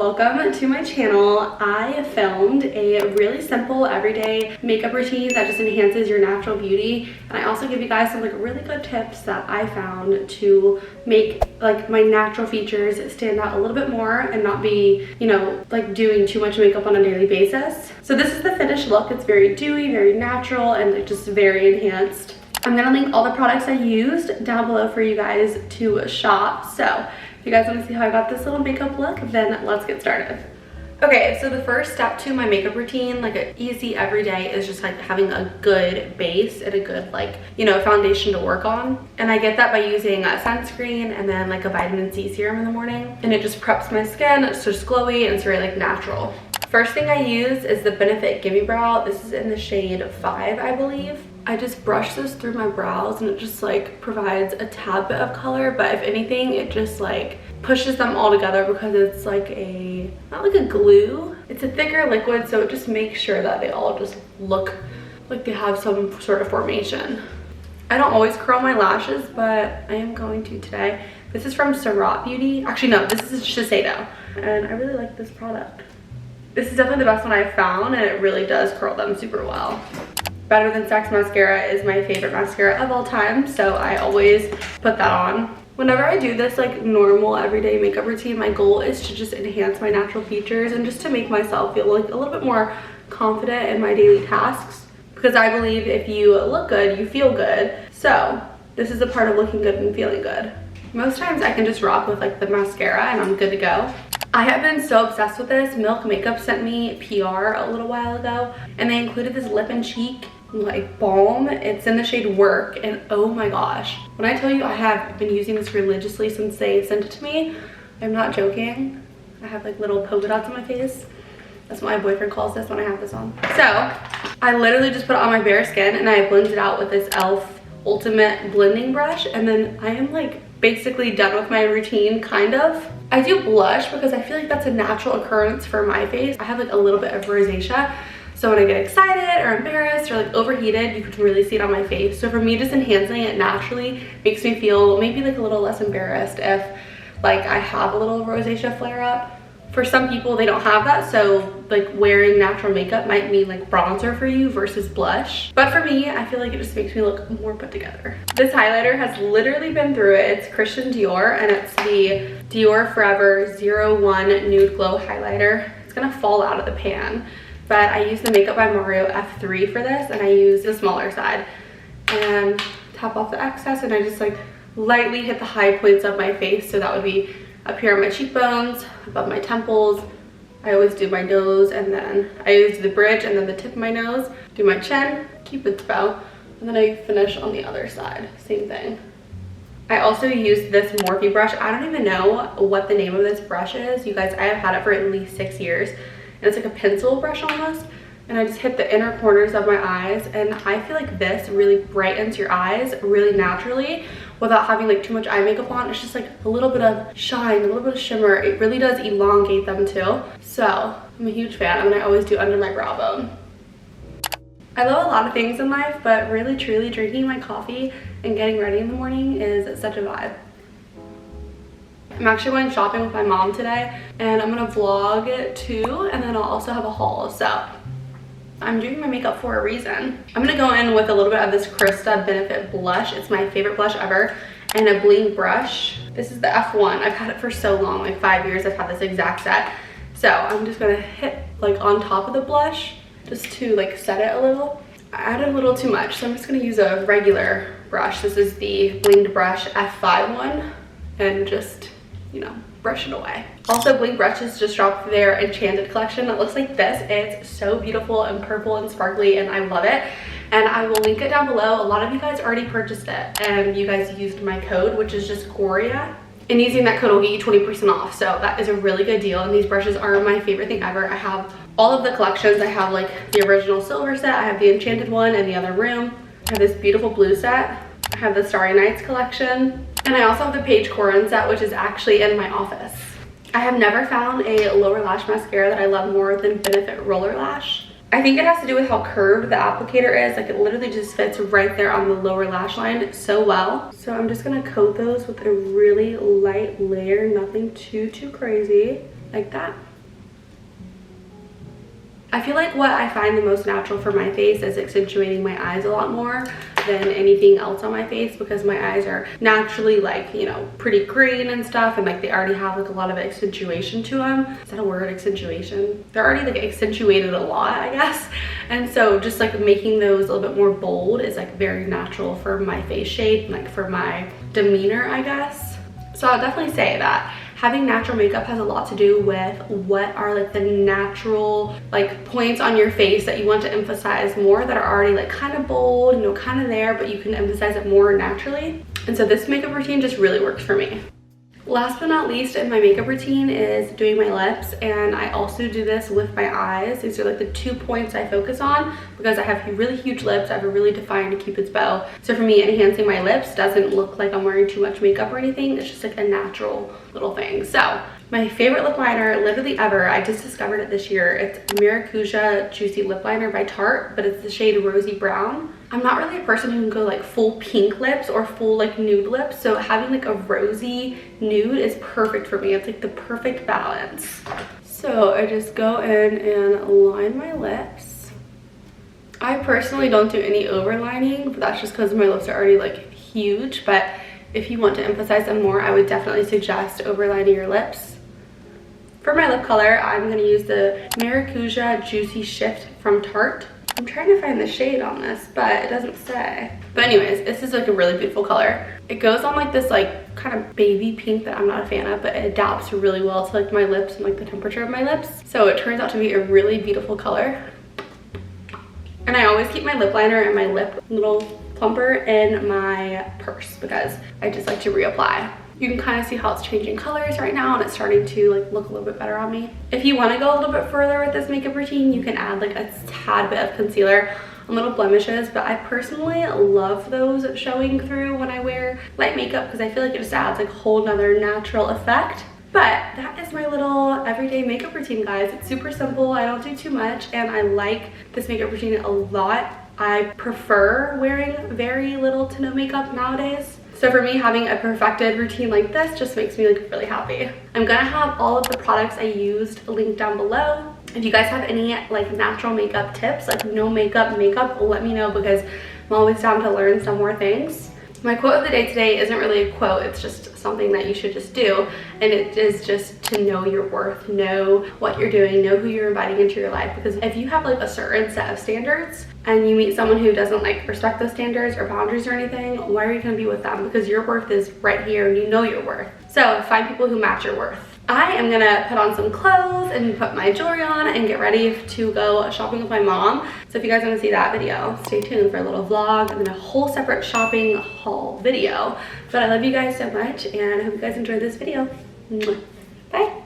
Welcome to my channel. I filmed a really simple everyday makeup routine that just enhances your natural beauty, and I also give you guys some really good tips that I found to make my natural features stand out a little bit more and not be, doing too much makeup on a daily basis. So this is the finished look. It's very dewy, very natural, and just very enhanced. I'm gonna link all the products I used down below for you guys to shop. So if you guys want to see how I got this little makeup look, then let's get started. Okay, so the first step to my makeup routine, an easy everyday, is just having a good base and a good foundation to work on. And I get that by using a sunscreen and then a vitamin C serum in the morning. And it just preps my skin. It's just glowy and it's very natural. First thing I use is the Benefit Gimme Brow. This is in the shade 5, I believe. I just brush this through my brows and it just provides a tad bit of color, but if anything it just pushes them all together because it's not like a glue. It's a thicker liquid, so it just makes sure that they all just look like they have some sort of formation. I don't always curl my lashes, but I am going to today. This is from Soooo Beauty. Actually no, this is Shiseido, and I really like this product. This is definitely the best one I've found, and it really does curl them super well. Better Than Sex mascara is my favorite mascara of all time, so I always put that on. Whenever I do this normal everyday makeup routine, my goal is to just enhance my natural features and just to make myself feel a little bit more confident in my daily tasks, because I believe if you look good, you feel good. So this is a part of looking good and feeling good. Most times I can just rock with the mascara and I'm good to go. I have been so obsessed with this. Milk Makeup sent me PR a little while ago, and they included this lip and cheek balm. It's in the shade Work, and oh my gosh, when I tell you I have been using this religiously since they sent it to me, I'm not joking. I have little polka dots on my face. That's what my boyfriend calls this when I have this on. So I literally just put it on my bare skin and I blend it out with this e.l.f. Ultimate blending brush, and then I am basically done with my routine, kind of. I do blush because I feel that's a natural occurrence for my face. I have a little bit of rosacea, so when I get excited or embarrassed or overheated, you can really see it on my face. So for me, just enhancing it naturally makes me feel maybe a little less embarrassed if I have a little rosacea flare up. For some people, they don't have that, so wearing natural makeup might mean bronzer for you versus blush. But for me, I feel it just makes me look more put together. This highlighter has literally been through it. It's Christian Dior, and it's the Dior Forever 01 Nude Glow Highlighter. It's gonna fall out of the pan, but I use the Makeup by Mario F3 for this, and I use the smaller side and tap off the excess, and I just lightly hit the high points of my face. So that would be up here on my cheekbones, above my temples. I always do my nose, and then I use the bridge and then the tip of my nose, do my chin, Cupid's bow, and then I finish on the other side, same thing. I also use this Morphe brush. I don't even know what the name of this brush is. You guys, I have had it for at least 6 years, and it's a pencil brush almost, and I just hit the inner corners of my eyes, and I feel this really brightens your eyes really naturally without having too much eye makeup on. It's just a little bit of shine, a little bit of shimmer. It really does elongate them too. So I'm a huge fan, and I always do under my brow bone. I love a lot of things in life, but really truly drinking my coffee and getting ready in the morning is such a vibe. I'm actually going shopping with my mom today, and I'm gonna vlog it too, and then I'll also have a haul. So I'm doing my makeup for a reason. I'm gonna go in with a little bit of this Krista Benefit blush. It's my favorite blush ever, and a bling brush. This is the F1. I've had it for so long, 5 years I've had this exact set. So I'm just gonna hit on top of the blush just to set it a little. I added a little too much, so I'm just gonna use a regular brush. This is the blinged brush F5 one, and just brush it away. Also, Bling Brushes just dropped their Enchanted collection that looks like this. It's so beautiful and purple and sparkly, and I love it. And I will link it down below. A lot of you guys already purchased it, and you guys used my code, which is just Goria. And using that code will get you 20% off. So that is a really good deal, and these brushes are my favorite thing ever. I have all of the collections. I have the original silver set, I have the Enchanted one in the other room, I have this beautiful blue set, I have the Starry Nights collection, and I also have the Paige Corin set, which is actually in my office. I have never found a lower lash mascara that I love more than Benefit Roller Lash. I think it has to do with how curved the applicator is. It literally just fits right there on the lower lash line so well. So I'm just gonna coat those with a really light layer, nothing too crazy, like that. I feel like what I find the most natural for my face is accentuating my eyes a lot more than anything else on my face, because my eyes are naturally like, you know, pretty green and stuff, and like they already have like a lot of accentuation to them. Is that a word, accentuation? They're already like accentuated a lot, I guess. And so just like making those a little bit more bold is like very natural for my face shape, like for my demeanor, I guess. So I'll definitely say that having natural makeup has a lot to do with what are like the natural like points on your face that you want to emphasize more, that are already like kind of bold, you know, kind of there, but you can emphasize it more naturally. And so this makeup routine just really works for me. Last but not least in my makeup routine is doing my lips, and I also do this with my eyes. These are like the 2 points I focus on because I have really huge lips. I have a really defined Cupid's bow. So for me, enhancing my lips doesn't look like I'm wearing too much makeup or anything. It's just like a natural little thing. So my favorite lip liner literally ever, I just discovered it this year. It's Maracuja Juicy Lip Liner by Tarte, but it's the shade Rosy Brown. I'm not really a person who can go like full pink lips or full like nude lips, so having like a rosy nude is perfect for me. It's like the perfect balance. So I just go in and line my lips. I personally don't do any overlining, but that's just because my lips are already like huge. But if you want to emphasize them more, I would definitely suggest overlining your lips. For my lip color, I'm going to use the Maracuja Juicy Shift from Tarte. I'm trying to find the shade on this, but it doesn't say. But anyways, this is like a really beautiful color. It goes on like this like kind of baby pink that I'm not a fan of, but it adapts really well to like my lips and like the temperature of my lips. So it turns out to be a really beautiful color. And I always keep my lip liner and my lip little plumper in my purse because I just like to reapply. You can kind of see how it's changing colors right now, and it's starting to like look a little bit better on me. If you want to go a little bit further with this makeup routine, you can add like a tad bit of concealer on little blemishes, but I personally love those showing through when I wear light makeup because I feel like it just adds like a whole nother natural effect. But that is my little everyday makeup routine, guys. It's super simple. I don't do too much, and I like this makeup routine a lot. I prefer wearing very little to no makeup nowadays. So for me, having a perfected routine like this just makes me like really happy. I'm gonna have all of the products I used linked down below. If you guys have any like natural makeup tips, like no makeup, let me know because I'm always down to learn some more things. My quote of the day today isn't really a quote, it's just something that you should just do, and it is just to know your worth, know what you're doing, know who you're inviting into your life, because if you have like a certain set of standards and you meet someone who doesn't like respect those standards or boundaries or anything, why are you going to be with them? Because your worth is right here and you know your worth. So find people who match your worth. I am gonna put on some clothes and put my jewelry on and get ready to go shopping with my mom. So if you guys want to see that video, stay tuned for a little vlog and then a whole separate shopping haul video. But I love you guys so much and I hope you guys enjoyed this video. Bye.